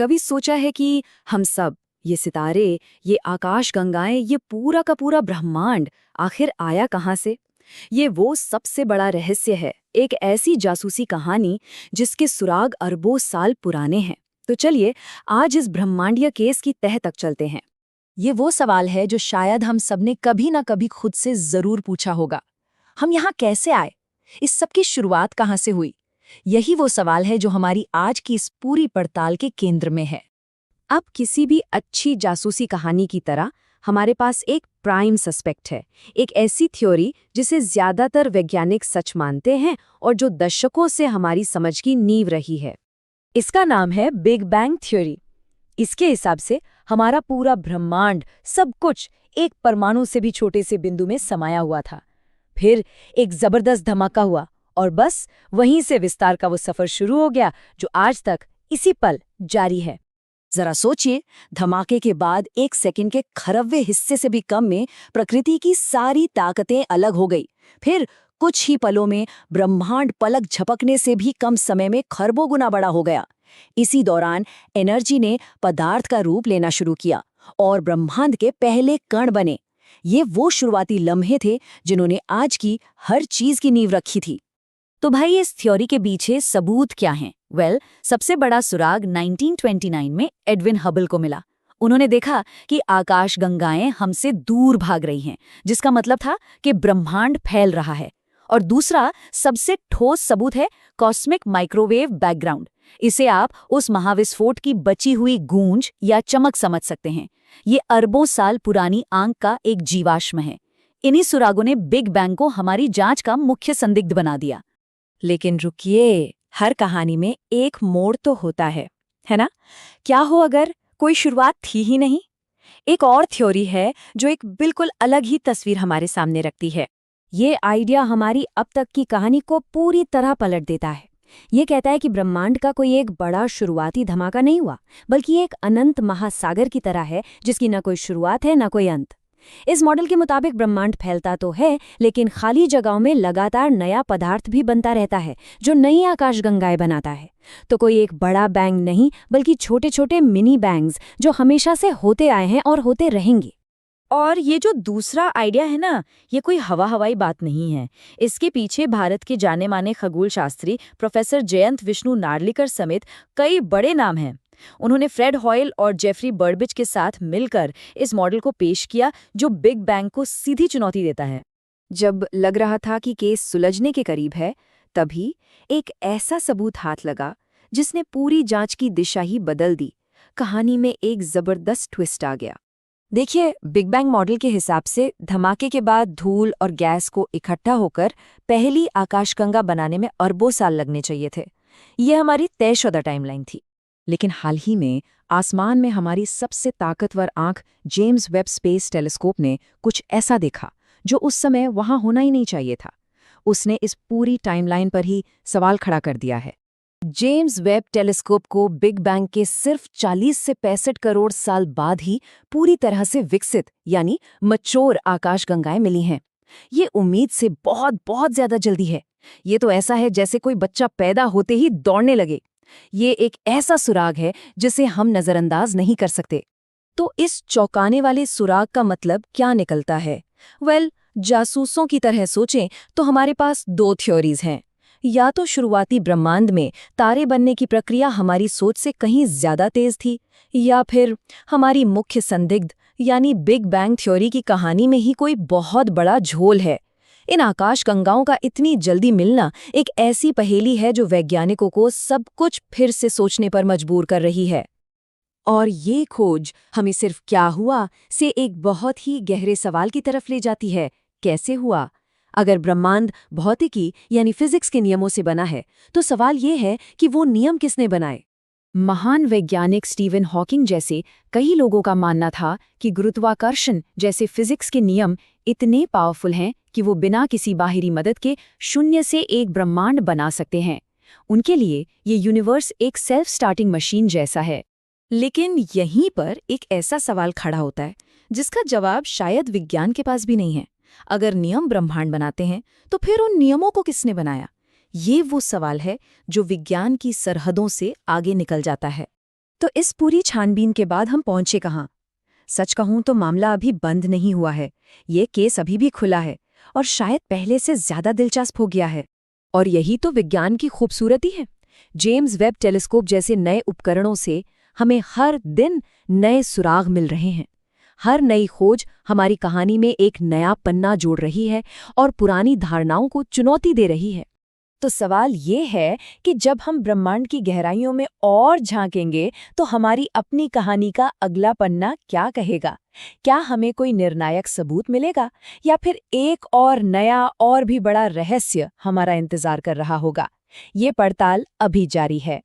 कभी सोचा है कि हम सब, ये सितारे, ये आकाश गंगाएं, ये पूरा का पूरा ब्रह्मांड आखिर आया कहाँ से? ये वो सबसे बड़ा रहस्य है, एक ऐसी जासूसी कहानी जिसके सुराग अरबों साल पुराने हैं। तो चलिए आज इस ब्रह्मांडीय केस की तह तक चलते हैं। ये वो सवाल है जो शायद हम सबने कभी ना कभी खुद से जरूर पूछा होगा। हम यहाँ कैसे आए? इस सब की शुरुआत कहाँ से हुई? यही वो सवाल है जो हमारी आज की इस पूरी पड़ताल के केंद्र में है। अब किसी भी अच्छी जासूसी कहानी की तरह हमारे पास एक प्राइम सस्पेक्ट है, एक ऐसी थ्योरी जिसे ज्यादातर वैज्ञानिक सच मानते हैं और जो दशकों से हमारी समझ की नींव रही है। इसका नाम है बिग बैंग थ्योरी। इसके हिसाब से हमारा पूरा ब्रह्मांड, सब कुछ एक परमाणु से भी छोटे से बिंदु में समाया हुआ था। फिर एक जबरदस्त धमाका हुआ और बस वहीं से विस्तार का वो सफर शुरू हो गया जो आज तक इसी पल जारी है। जरा सोचिए, धमाके के बाद एक सेकंड के खरबवे हिस्से से भी कम में प्रकृति की सारी ताकतें अलग हो गई। फिर कुछ ही पलों में ब्रह्मांड पलक झपकने से भी कम समय में खरबों गुना बड़ा हो गया। इसी दौरान एनर्जी ने पदार्थ का रूप लेना शुरू किया और ब्रह्मांड के पहले कण बने। ये वो शुरुआती लम्हे थे जिन्होंने आज की हर चीज की नींव रखी थी। तो भाई, इस थ्योरी के पीछे सबूत क्या हैं? सबसे बड़ा सुराग 1929 में एडविन हबल को मिला। उन्होंने देखा कि आकाश गंगाएं हमसे दूर भाग रही हैं, जिसका मतलब था कि ब्रह्मांड फैल रहा है। और दूसरा सबसे ठोस सबूत है कॉस्मिक माइक्रोवेव बैकग्राउंड। इसे आप उस महाविस्फोट की बची हुई गूंज या चमक समझ सकते हैं। ये अरबों साल पुरानी आंख का एक जीवाश्म है। इन्हीं सुरागों ने बिग बैंग को हमारी जांच का मुख्य संदिग्ध बना दिया। लेकिन रुकिए, हर कहानी में एक मोड़ तो होता है ना? क्या हो अगर कोई शुरुआत थी ही नहीं? एक और थ्योरी है जो एक बिल्कुल अलग ही तस्वीर हमारे सामने रखती है। ये आइडिया हमारी अब तक की कहानी को पूरी तरह पलट देता है। ये कहता है कि ब्रह्मांड का कोई एक बड़ा शुरुआती धमाका नहीं हुआ, बल्कि एक अनंत महासागर की तरह है जिसकी न कोई शुरुआत है न कोई अंत। इस मॉडल के मुताबिक ब्रह्मांड फैलता तो है, लेकिन खाली जगहों में लगातार नया पदार्थ भी बनता रहता है जो नई आकाशगंगाएं बनाता है। तो कोई एक बड़ा बैंग नहीं, बल्कि छोटे छोटे मिनी बैंग्स जो हमेशा से होते आए हैं और होते रहेंगे। और ये जो दूसरा आइडिया है ना, ये कोई हवाई बात नहीं है। इसके पीछे भारत के जाने माने खगोल शास्त्री प्रोफेसर जयंत विष्णु नार्लिकर समेत कई बड़े नाम हैं। उन्होंने फ्रेड हॉयल और जेफरी बर्डबिच के साथ मिलकर इस मॉडल को पेश किया जो बिग बैंग को सीधी चुनौती देता है। जब लग रहा था कि केस सुलझने के करीब है, तभी एक ऐसा सबूत हाथ लगा जिसने पूरी जांच की दिशा ही बदल दी। कहानी में एक जबरदस्त ट्विस्ट आ गया। देखिए, बिग बैंग मॉडल के हिसाब से धमाके के बाद धूल और गैस को इकट्ठा होकर पहली आकाशगंगा बनाने में अरबों साल लगने चाहिए थे। ये हमारी तयशुदा टाइमलाइन थी। लेकिन हाल ही में आसमान में हमारी सबसे ताकतवर आंख जेम्स वेब स्पेस टेलीस्कोप ने कुछ ऐसा देखा जो उस समय वहां होना ही नहीं चाहिए था। उसने इस पूरी टाइमलाइन पर ही सवाल खड़ा कर दिया है। जेम्स वेब टेलीस्कोप को बिग बैंग के सिर्फ 40 से 65 करोड़ साल बाद ही पूरी तरह से विकसित यानी मैच्योर आकाशगंगाएं मिली हैं। ये उम्मीद से बहुत बहुत ज्यादा जल्दी है। ये तो ऐसा है जैसे कोई बच्चा पैदा होते ही दौड़ने लगे। ये एक ऐसा सुराग है जिसे हम नजरअंदाज नहीं कर सकते। तो इस चौंकाने वाले सुराग का मतलब क्या निकलता है? जासूसों की तरह सोचें तो हमारे पास दो थ्योरीज हैं। या तो शुरुआती ब्रह्मांड में तारे बनने की प्रक्रिया हमारी सोच से कहीं ज्यादा तेज थी, या फिर हमारी मुख्य संदिग्ध यानी बिग बैंग थ्योरी की कहानी में ही कोई बहुत बड़ा झोल है। इन आकाशगंगाओं का इतनी जल्दी मिलना एक ऐसी पहेली है जो वैज्ञानिकों को सब कुछ फिर से सोचने पर मजबूर कर रही है। और ये खोज हमें सिर्फ क्या हुआ से एक बहुत ही गहरे सवाल की तरफ ले जाती है, कैसे हुआ? अगर ब्रह्मांड भौतिकी यानी फिजिक्स के नियमों से बना है, तो सवाल ये है कि वो नियम किसने बनाए? महान वैज्ञानिक स्टीवन हॉकिंग जैसे कई लोगों का मानना था कि गुरुत्वाकर्षण जैसे फिजिक्स के नियम इतने पावरफुल हैं कि वो बिना किसी बाहरी मदद के शून्य से एक ब्रह्मांड बना सकते हैं। उनके लिए ये यूनिवर्स एक सेल्फ स्टार्टिंग मशीन जैसा है। लेकिन यहीं पर एक ऐसा सवाल खड़ा होता है जिसका जवाब शायद विज्ञान के पास भी नहीं है। अगर नियम ब्रह्मांड बनाते हैं तो फिर उन नियमों को किसने बनाया? ये वो सवाल है जो विज्ञान की सरहदों से आगे निकल जाता है। तो इस पूरी छानबीन के बाद हम पहुंचे कहाँ? सच कहूं तो मामला अभी बंद नहीं हुआ है। ये केस अभी भी खुला है और शायद पहले से ज्यादा दिलचस्प हो गया है। और यही तो विज्ञान की खूबसूरती है। जेम्स वेब टेलीस्कोप जैसे नए उपकरणों से हमें हर दिन नए सुराग मिल रहे हैं। हर नई खोज हमारी कहानी में एक नया पन्ना जोड़ रही है और पुरानी धारणाओं को चुनौती दे रही है। तो सवाल ये है कि जब हम ब्रह्मांड की गहराइयों में और झांकेंगे तो हमारी अपनी कहानी का अगला पन्ना क्या कहेगा? क्या हमें कोई निर्णायक सबूत मिलेगा या फिर एक और नया और भी बड़ा रहस्य हमारा इंतजार कर रहा होगा? ये पड़ताल अभी जारी है।